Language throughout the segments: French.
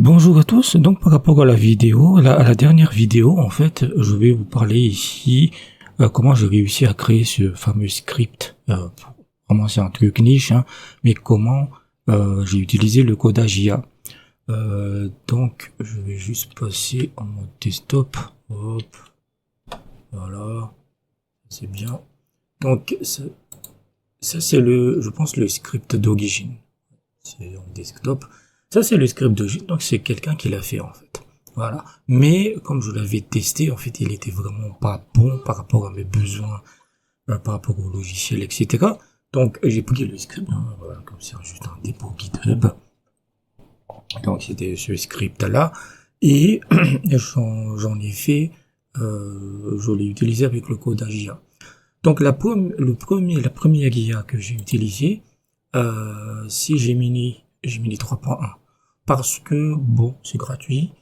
Bonjour à tous, donc par rapport à la vidéo, à la dernière vidéo, en fait, je vais vous parler ici comment j'ai réussi à créer ce fameux script. Vraiment c'est un truc niche, hein, mais comment j'ai utilisé le codage IA. Donc je vais juste passer en mode desktop, hop, voilà, c'est bien. Donc ça c'est je pense le script d'origine, c'est en desktop. Ça, c'est le script d'origine, donc c'est quelqu'un qui l'a fait, en fait. Voilà. Mais, comme je l'avais testé, en fait, il était vraiment pas bon par rapport à mes besoins, par rapport au logiciel, etc. Donc, j'ai pris le script, hein, voilà, comme c'est juste un dépôt GitHub. Donc, c'était ce script-là. Et, j'en ai fait, je l'ai utilisé avec le codage IA. Donc, la première IA que j'ai utilisée, c'est Gemini 3.1. Parce que, bon, c'est gratuit,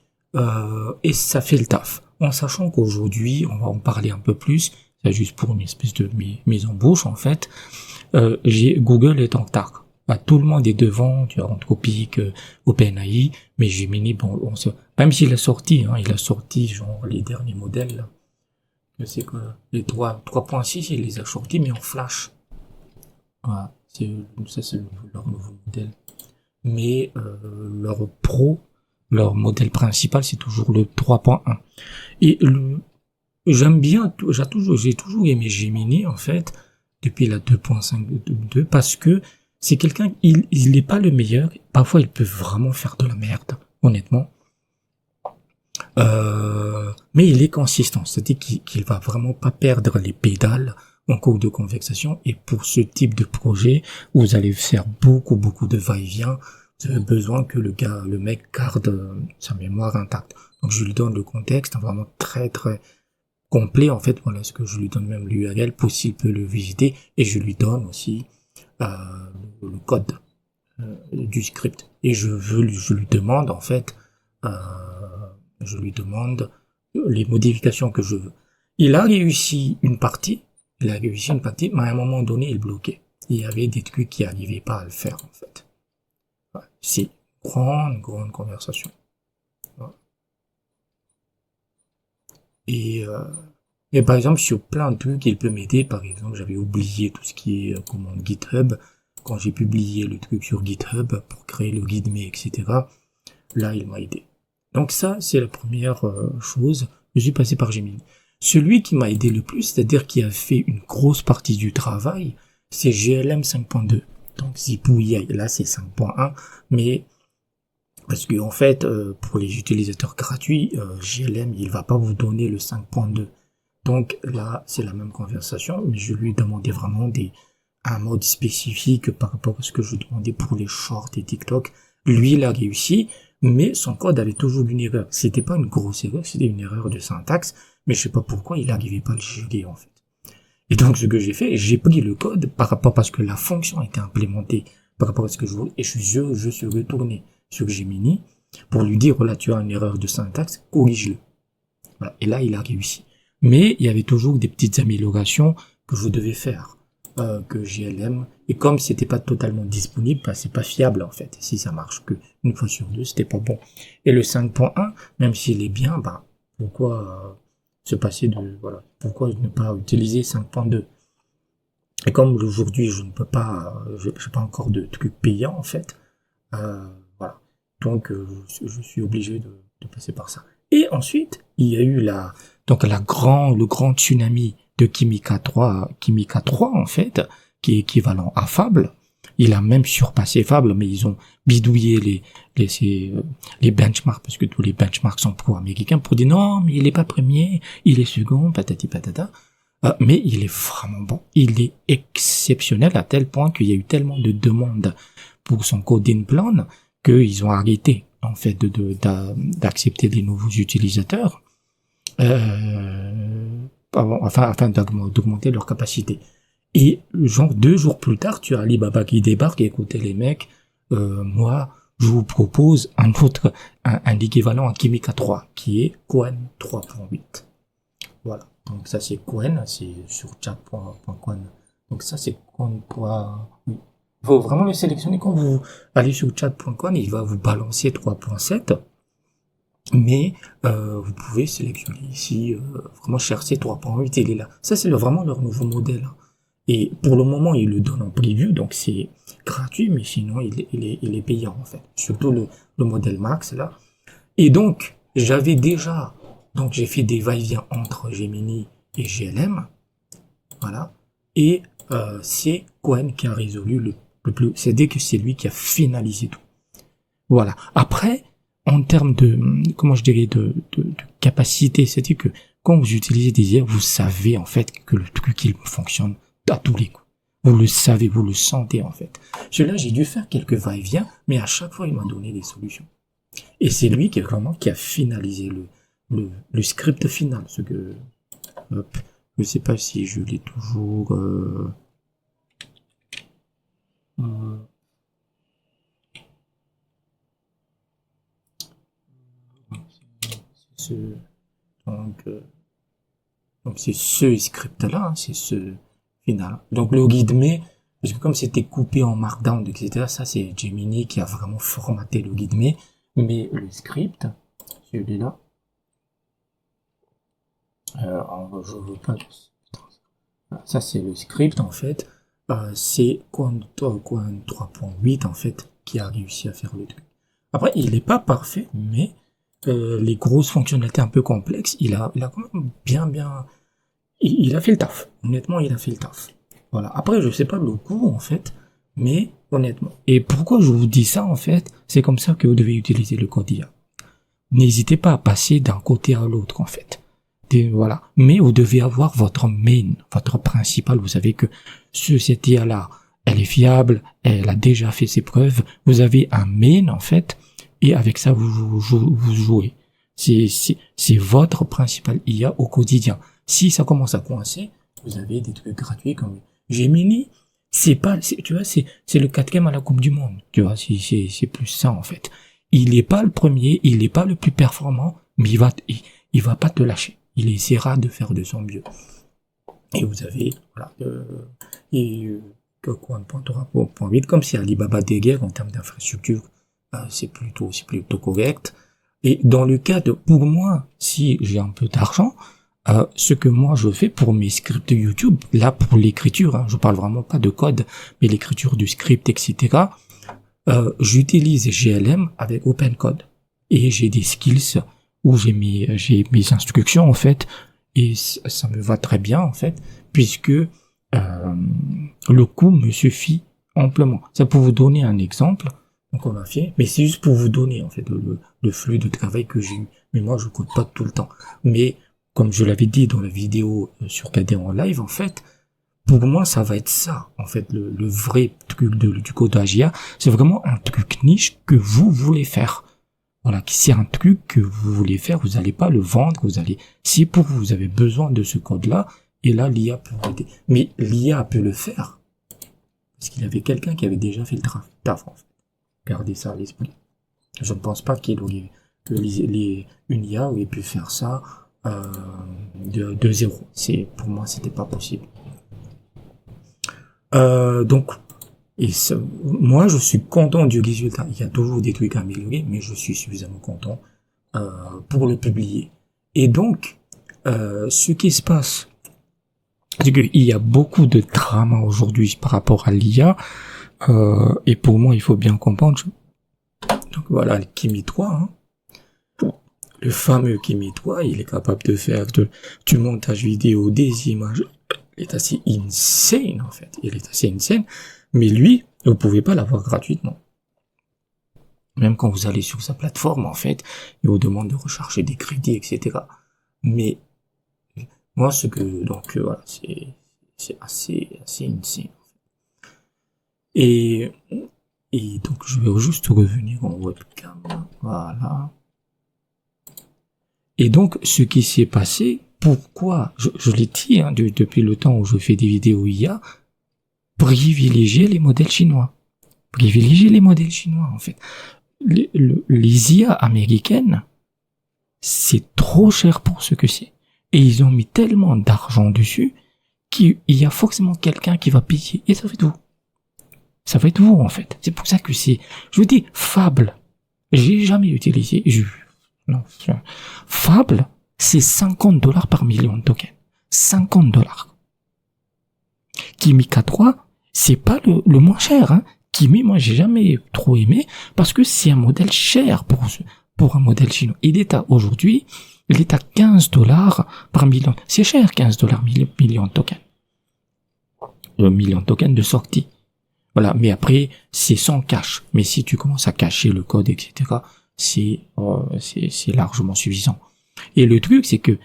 et ça fait le taf. En sachant qu'aujourd'hui, on va en parler un peu plus, c'est juste pour une espèce de mise en bouche, en fait, Google est en retard. Bah, tout le monde est devant, tu as Anthropic, OpenAI, mais Gemini, bon, même s'il a sorti, hein, il a sorti, genre, les derniers modèles, là. Je sais que les 3.6, il les a sortis, mais en flash. Voilà, ça c'est leur nouveau modèle. Mais leur modèle principal, c'est toujours le 3.1. Et j'aime bien, j'ai toujours aimé Gemini, en fait, depuis la 2.5 parce que c'est quelqu'un, il n'est pas le meilleur. Parfois, il peut vraiment faire de la merde, honnêtement. Mais il est consistant, c'est-à-dire qu'il va vraiment pas perdre les pédales en cours de conversation. Et pour ce type de projet, vous allez faire beaucoup de va-et-vient. Vous avez besoin que le mec garde sa mémoire intacte. Donc je lui donne le contexte, vraiment très complet en fait. Voilà, ce que je lui donne même l'URL pour s'il peut le visiter, et je lui donne aussi euh, le code du script. Et je lui demande en fait, euh, je lui demande les modifications que je veux. Il a réussi une partie, mais à un moment donné, il bloquait. Il y avait des trucs qui n'arrivaient pas à le faire, en fait. Ouais. C'est grande conversation. Ouais. Et, et par exemple, sur plein de trucs, il peut m'aider. Par exemple, j'avais oublié tout ce qui est commande GitHub. Quand j'ai publié le truc sur GitHub pour créer le guide mais etc., là, il m'a aidé. Donc ça, c'est la première chose. Je suis passé par Gemini. Celui qui m'a aidé le plus, c'est-à-dire qui a fait une grosse partie du travail, c'est GLM 5.2. Donc Zipouille, là c'est 5.1, mais parce que en fait, pour les utilisateurs gratuits, GLM, il va pas vous donner le 5.2. Donc là, c'est la même conversation, mais je lui demandais vraiment un mode spécifique par rapport à ce que je demandais pour les shorts et TikTok. Lui, il a réussi, mais son code avait toujours une erreur. C'était pas une grosse erreur, c'était une erreur de syntaxe, mais je sais pas pourquoi il n'arrivait pas à le gérer, en fait. Et donc, ce que j'ai fait, j'ai pris le code par rapport, parce que la fonction a été implémentée par rapport à ce que je voulais, et je suis retourné sur Gemini pour lui dire, voilà, tu as une erreur de syntaxe, corrige-le. Voilà. Et là, il a réussi. Mais il y avait toujours des petites améliorations que je devais faire, que GLM. Et comme c'était pas totalement disponible, bah, c'est pas fiable en fait. Si ça marche que une fois sur deux, c'était pas bon. Et le 5.1, même s'il est bien, bah pourquoi se passer voilà, pourquoi ne pas utiliser 5.2? Et comme aujourd'hui je ne peux pas, j'ai pas encore de trucs payants en fait, voilà. Donc je suis obligé de passer par ça. Et ensuite, il y a eu le grand tsunami de Kimika 3 en fait, qui est équivalent à Fable. Il a même surpassé Fable, mais ils ont bidouillé les benchmarks, parce que tous les benchmarks sont pro-américains, pour dire non, mais il est pas premier, il est second, patati patata. Mais il est vraiment bon. Il est exceptionnel à tel point qu'il y a eu tellement de demandes pour son coding plan qu'ils ont arrêté en fait d'accepter des nouveaux utilisateurs, afin d'augmenter leur capacité. Et genre 2 jours plus tard, tu as Alibaba qui débarque et écoutez les mecs, moi je vous propose un équivalent à Kimika 3 qui est Qwen 3.8. Voilà. Donc ça c'est Qwen, c'est sur chat.qwen. Donc ça c'est Qwen. Oui. Il faut vraiment le sélectionner. Quand vous allez sur chat.com, il va vous balancer 3.7. Mais vous pouvez sélectionner ici, vraiment chercher 3.8, il est là. Ça, c'est vraiment leur nouveau modèle. Hein. Et pour le moment, ils le donnent en preview, donc c'est gratuit, mais sinon, il est payant, en fait. Surtout le modèle Max, là. Et donc, j'ai fait des va-et-vient entre Gemini et GLM. Voilà. Et c'est Cohen qui a résolu le plus, c'est-à-dire que c'est lui qui a finalisé tout. Voilà. Après, en termes de, comment je dirais, de capacité, c'est-à-dire que quand vous utilisez des IA, vous savez en fait que le truc il fonctionne à tous les coups. Vous le savez, vous le sentez en fait. Celui-là, j'ai dû faire quelques va-et-vient, mais à chaque fois, il m'a donné des solutions. Et c'est lui qui a finalisé le script final, ce que, hop, je sais pas si je l'ai toujours, ce, donc, c'est ce script-là, hein, c'est ce final. Donc le guide mais, parce que comme c'était coupé en markdown, etc., ça c'est Gemini qui a vraiment formaté le guide mais le script, celui-là, je veux pas, ça c'est le script en fait, c'est Quant 3.8 en fait qui a réussi à faire le truc. Après, il n'est pas parfait, mais les grosses fonctionnalités un peu complexes, il a quand même il a fait le taf. Honnêtement, il a fait le taf. Voilà. Après, je sais pas le coût, en fait, mais honnêtement. Et pourquoi je vous dis ça, en fait, c'est comme ça que vous devez utiliser le code IA. N'hésitez pas à passer d'un côté à l'autre, en fait. Voilà. Mais vous devez avoir votre main, votre principal. Vous savez que cette IA-là, elle est fiable, elle a déjà fait ses preuves. Vous avez un main, en fait, et avec ça, vous jouez. C'est votre principal IA au quotidien. Si ça commence à coincer, vous avez des trucs gratuits comme Gemini. Tu vois, c'est le 4e à la Coupe du Monde. Tu vois, c'est plus ça, en fait. Il n'est pas le premier, il n'est pas le plus performant, mais il va pas te lâcher. Il essaiera de faire de son mieux. Et vous avez, voilà, quoi, 1.3.8, comme c'est Alibaba des guerres en termes d'infrastructure, c'est plutôt correct. Et dans le cas de, pour moi, si j'ai un peu d'argent, ce que moi je fais pour mes scripts YouTube, là pour l'écriture, hein, je parle vraiment pas de code, mais l'écriture du script, etc., j'utilise GLM avec OpenCode. Et j'ai des skills où j'ai mes instructions, en fait, et ça me va très bien, en fait, puisque le coût me suffit amplement. Ça pour vous donner un exemple, donc on a fait, mais c'est juste pour vous donner, en fait, le flux de travail que j'ai eu. Mais moi, je code pas tout le temps. Mais, comme je l'avais dit dans la vidéo sur KD en live, en fait, pour moi, ça va être ça, en fait, le vrai truc du codage IA. C'est vraiment un truc niche que vous voulez faire. Voilà, c'est un truc que vous voulez faire, vous n'allez pas le vendre, si pour vous avez besoin de ce code-là, et là, l'IA peut vous aider. Mais l'IA peut le faire, parce qu'il y avait quelqu'un qui avait déjà fait le taf, en fait. Gardez ça à l'esprit. Je ne pense pas une IA aurait pu faire ça, de zéro. Pour moi, c'était pas possible. Donc, moi, je suis content du résultat. Il y a toujours des trucs à améliorer, mais je suis suffisamment content pour le publier. Et donc, ce qui se passe, c'est qu'il y a beaucoup de drama aujourd'hui par rapport à l'IA, et pour moi, il faut bien comprendre. Donc voilà, le Kimi 3, hein. Le fameux Kimi 3, il est capable de faire du montage vidéo, des images. Il est assez insane, en fait. Il est assez insane. Mais lui, vous pouvez pas l'avoir gratuitement. Même quand vous allez sur sa plateforme, en fait, il vous demande de recharger des crédits, etc. Mais, moi, voilà, c'est assez insane. Et donc, je vais juste revenir en webcam. Voilà. Et donc, ce qui s'est passé, pourquoi, je l'ai dit, hein, depuis le temps où je fais des vidéos IA, privilégier les modèles chinois. Privilégier les modèles chinois, en fait. Les IA américaines, c'est trop cher pour ce que c'est. Et ils ont mis tellement d'argent dessus qu'il y a forcément quelqu'un qui va payer. Et ça fait tout. Ça va être vous, en fait. C'est pour ça que je vous dis, Fable. J'ai jamais utilisé, non, Fable, c'est $50 par million de tokens. $50. Kimi K3, c'est pas le moins cher, hein. Kimi, moi, j'ai jamais trop aimé parce que c'est un modèle cher pour un modèle chinois. Aujourd'hui, il est à $15 par million. C'est cher, $15 million de tokens. Le million de tokens de sortie. Voilà. Mais après, c'est sans cache. Mais si tu commences à cacher le code, etc., c'est largement suffisant. Et le truc, c'est que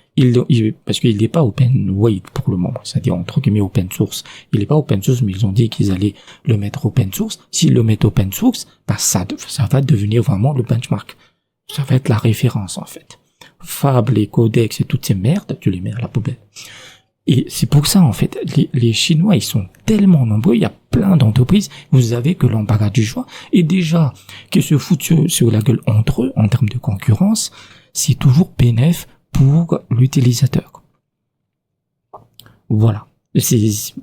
parce qu'il n'est pas open weight pour le moment, c'est-à-dire entre guillemets open source. Il n'est pas open source, mais ils ont dit qu'ils allaient le mettre open source. S'ils le mettent open source, bah ça va devenir vraiment le benchmark. Ça va être la référence, en fait. Fable, les codecs et toutes ces merdes, tu les mets à la poubelle. Et c'est pour ça, en fait, les Chinois, ils sont tellement nombreux, il y a plein d'entreprises, vous avez que l'embarras du choix, et déjà, qu'ils se foutent sur la gueule entre eux, en termes de concurrence, c'est toujours bénéf pour l'utilisateur. Voilà. C'est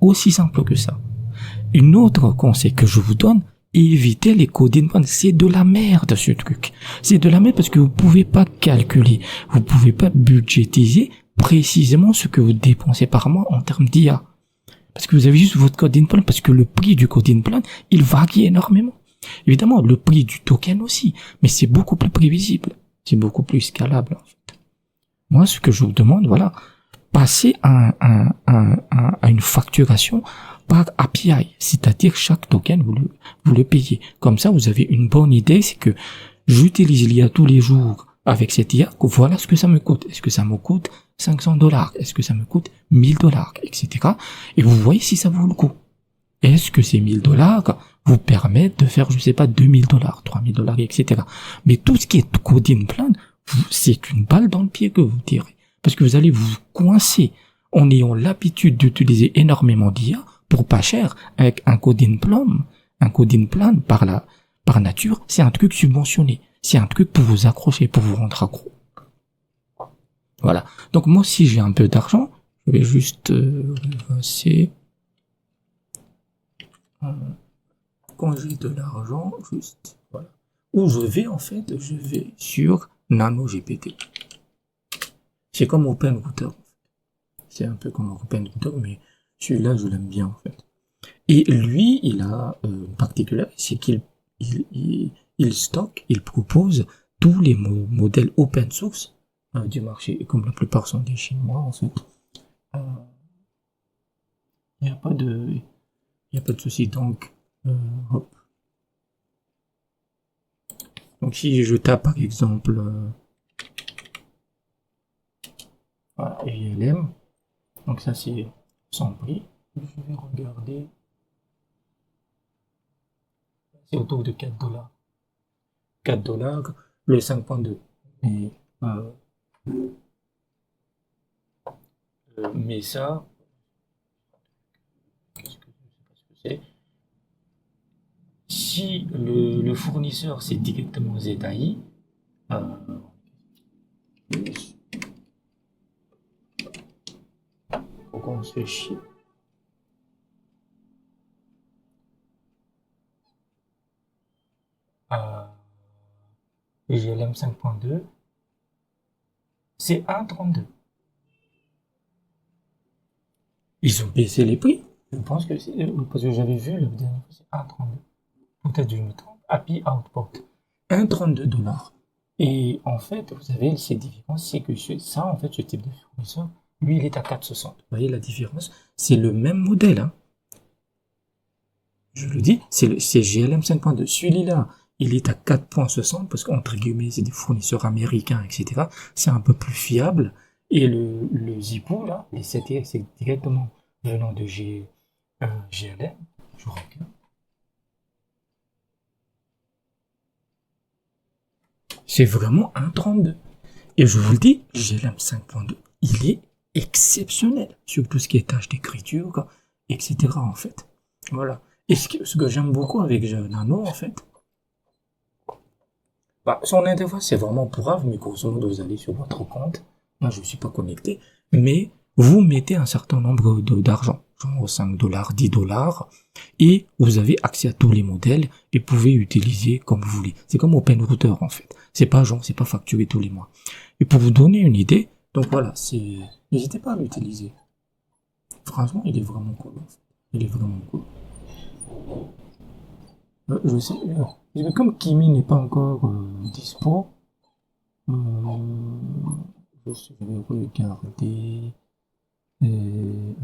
aussi simple que ça. Une autre conseil que je vous donne, évitez les coding points. C'est de la merde, ce truc. C'est de la merde parce que vous pouvez pas calculer, vous pouvez pas budgétiser précisément ce que vous dépensez par mois en termes d'IA. Parce que vous avez juste votre coding plan, parce que le prix du coding plan, il varie énormément. Évidemment, le prix du token aussi, mais c'est beaucoup plus prévisible. C'est beaucoup plus scalable, en fait. Moi, ce que je vous demande, voilà, passez à une facturation par API. C'est-à-dire, chaque token, vous le payez. Comme ça, vous avez une bonne idée, c'est que j'utilise l'IA tous les jours avec cette IA, voilà ce que ça me coûte. Est-ce que ça me coûte $500? Est-ce que ça me coûte $1000? Etc. Et vous voyez si ça vaut le coup. Est-ce que ces $1000 vous permettent de faire, je sais pas, $2000, $3000, etc. Mais tout ce qui est coding plan, c'est une balle dans le pied que vous tirez. Parce que vous allez vous coincer en ayant l'habitude d'utiliser énormément d'IA pour pas cher avec un coding plan. Un coding plan par nature, c'est un truc subventionné. C'est un truc pour vous accrocher, pour vous rendre accro. Voilà. Donc moi, si j'ai un peu d'argent, je vais juste quand j'ai de l'argent, juste voilà. Où je vais sur NanoGPT. C'est comme OpenRouter. C'est un peu comme OpenRouter, mais celui-là, je l'aime bien en fait. Et lui, il a une particularité, c'est qu'il stocke, il propose tous les modèles open source du marché, et comme la plupart sont des Chinois en fait. Il n'y a pas de souci. Donc, hop. Donc si je tape par exemple voilà, ELM, donc ça c'est sans prix. Je vais regarder. C'est autour de $4. $4, le 5.2. Mais ça, si le fournisseur c'est directement ZAI, pourquoi on se fait chier? GLM 5.2, c'est 1,32. Ils ont baissé les prix. Je pense que c'est, parce que j'avais vu le dernier fois, c'est 1,32. Peut-être je me trompe. API Output. 1,32 $. Et en fait, vous avez ces différences, c'est que ça, en fait, ce type de fournisseur, lui, il est à 4,60. Vous voyez la différence? C'est le même modèle, hein. Je le dis, c'est GLM 5.2. Celui-là, il est à 4,60 parce qu'entre guillemets, c'est des fournisseurs américains, etc. C'est un peu plus fiable. Et le Zippo, là, les 7X, c'est directement venant de GLM. Je regarde. C'est vraiment 1,32. Et je vous le dis, GLM 5.2, il est exceptionnel sur tout ce qui est tâches d'écriture, etc. en fait. Voilà. Et ce que j'aime beaucoup avec Nano, en fait, son interface, c'est vraiment pourrave, mais grosso modo, vous allez sur votre compte. Moi, je ne suis pas connecté, mais vous mettez un certain nombre d'argent, genre 5 dollars, 10 dollars, et vous avez accès à tous les modèles et pouvez utiliser comme vous voulez. C'est comme OpenRouter en fait. C'est pas facturé tous les mois. Et pour vous donner une idée, donc voilà, n'hésitez pas à l'utiliser. Franchement, il est vraiment cool. Il est vraiment cool. Je sais, mais comme Kimi n'est pas encore dispo, je vais regarder le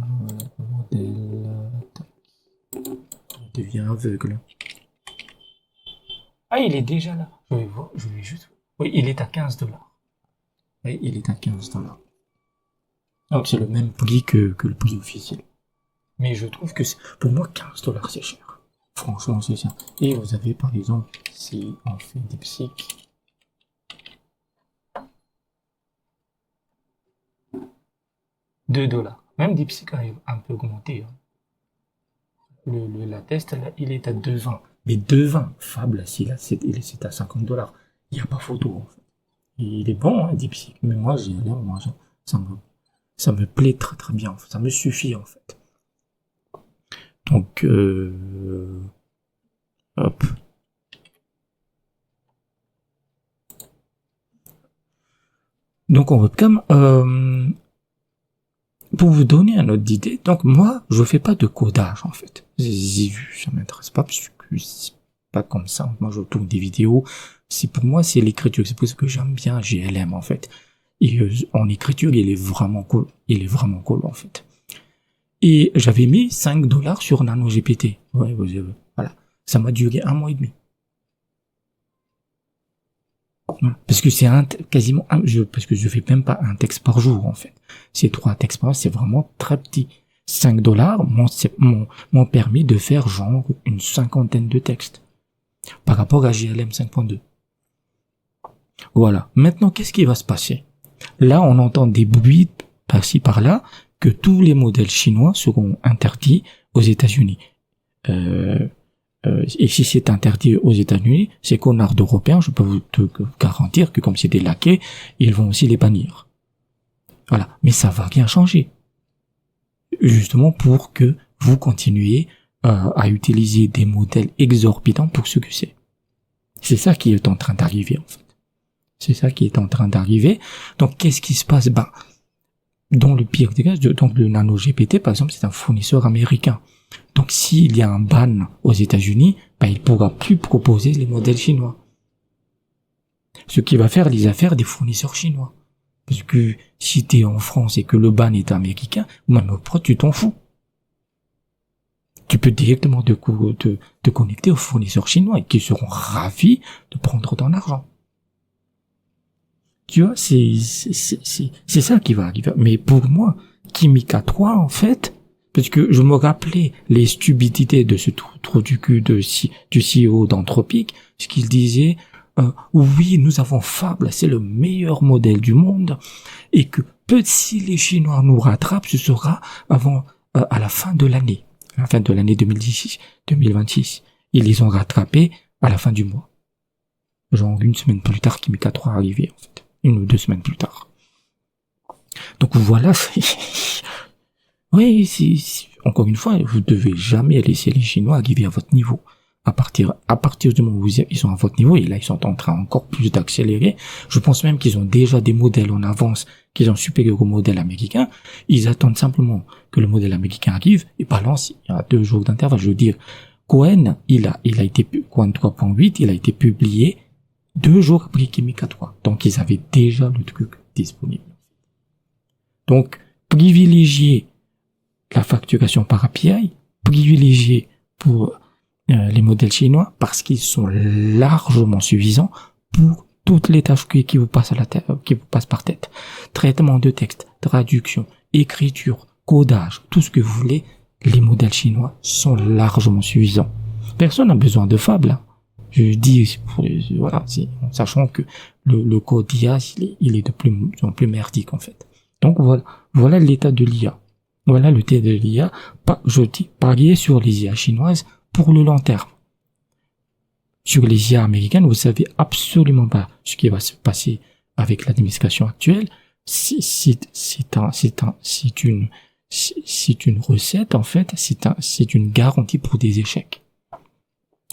modèle. Il devient aveugle. Ah, il est déjà là. Je vais juste. Oui, il est à 15 dollars. Oui, il est à 15 dollars. Donc c'est le même prix que le prix officiel. Mais je trouve que pour moi 15 dollars c'est cher. Franchement c'est cher. Et vous avez par exemple, si on fait DeepSeek, $2. Même DeepSeek a un peu augmenté. Hein. La test, là, il est à 2,20. Mais 2,20, Fable, c'est à 50 dollars. Il n'y a pas photo, en fait. Il est bon, hein, DeepSeek. Mais moi, ça me plaît très très bien. En fait. Ça me suffit, en fait. Donc, hop. Donc, on webcam, pour vous donner un ordre d'idée, donc moi, je fais pas de codage, en fait. J'ai vu, ça m'intéresse pas, parce que c'est pas comme ça. Moi, je tourne des vidéos. Pour moi, c'est l'écriture. C'est pour ça que j'aime bien GLM, en fait. Et en écriture, il est vraiment cool. Il est vraiment cool, en fait. Et j'avais mis 5 dollars sur NanoGPT. Ouais, voilà. Ça m'a duré 1 mois et demi. Parce que c'est quasiment parce que je fais même pas un texte par jour, en fait. C'est 3 textes par jour, c'est vraiment très petit. 5 dollars m'ont permis de faire genre une 50aine de textes. Par rapport à GLM 5.2. Voilà. Maintenant, qu'est-ce qui va se passer? Là, on entend des bruits par-ci par-là que tous les modèles chinois seront interdits aux États-Unis. Et si c'est interdit aux États-Unis, ces connards d'Européens, je peux vous garantir que comme c'est des laquais, ils vont aussi les bannir. Voilà. Mais ça va rien changer. Justement pour que vous continuiez à utiliser des modèles exorbitants pour ce que c'est. C'est ça qui est en train d'arriver, en fait. C'est ça qui est en train d'arriver. Donc, qu'est-ce qui se passe? Dans le pire des cas, donc le NanoGPT, par exemple, c'est un fournisseur américain. Donc, s'il y a un ban aux États-Unis, il pourra plus proposer les modèles chinois. Ce qui va faire les affaires des fournisseurs chinois. Parce que si t'es en France et que le ban est américain, même pro, tu t'en fous. Tu peux directement te connecter aux fournisseurs chinois et qui seront ravis de prendre ton argent. Tu vois, c'est ça qui va arriver. Mais pour moi, Kimika 3, en fait, parce que je me rappelais les stupidités de ce trou du cul du CEO d'Anthropic, ce qu'il disait, oui, nous avons Fable, c'est le meilleur modèle du monde, et que si les Chinois nous rattrapent, ce sera à la fin de l'année. À la fin de l'année 2026. Ils les ont rattrapés à la fin du mois. Genre une semaine plus tard, Kimika 3 arrivait, en fait. 1 ou 2 semaines plus tard. Donc voilà, oui, encore une fois, vous devez jamais laisser les Chinois arriver à votre niveau. À partir du moment où ils sont à votre niveau, et là ils sont en train encore plus d'accélérer, je pense même qu'ils ont déjà des modèles en avance, qui sont supérieurs au modèle américain. Ils attendent simplement que le modèle américain arrive et balance. Il y a 2 jours d'intervalle. Je veux dire, Cohen 3.8, il a été publié 2 jours après Kimika 3. Donc, ils avaient déjà le truc disponible. Donc, privilégier la facturation par API, privilégier pour les modèles chinois parce qu'ils sont largement suffisants pour toutes les tâches qui vous passent par tête. Traitement de texte, traduction, écriture, codage, tout ce que vous voulez, les modèles chinois sont largement suffisants. Personne n'a besoin de Fable, hein. Je dis, voilà, sachant que le code d'IA, il est de plus en plus merdique, en fait. Donc voilà l'état de l'IA. Voilà l'état de l'IA. Je dis, parier sur les IA chinoises pour le long terme. Sur les IA américaines, vous savez absolument pas ce qui va se passer avec l'administration actuelle. c'est une recette, en fait, c'est une garantie pour des échecs.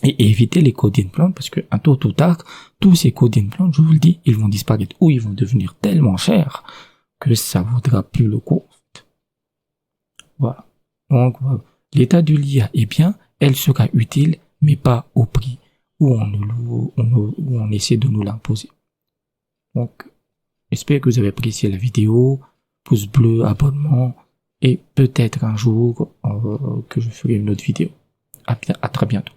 Et éviter les coding plans, parce que un tôt ou tard, tous ces coding plans, je vous le dis, ils vont disparaître ou ils vont devenir tellement chers que ça vaudra plus le coup. Voilà. Donc, l'état de l'IA est bien, elle sera utile, mais pas au prix où on essaie de nous l'imposer. Donc, j'espère que vous avez apprécié la vidéo, pouce bleu, abonnement, et peut-être un jour que je ferai une autre vidéo. À très bientôt.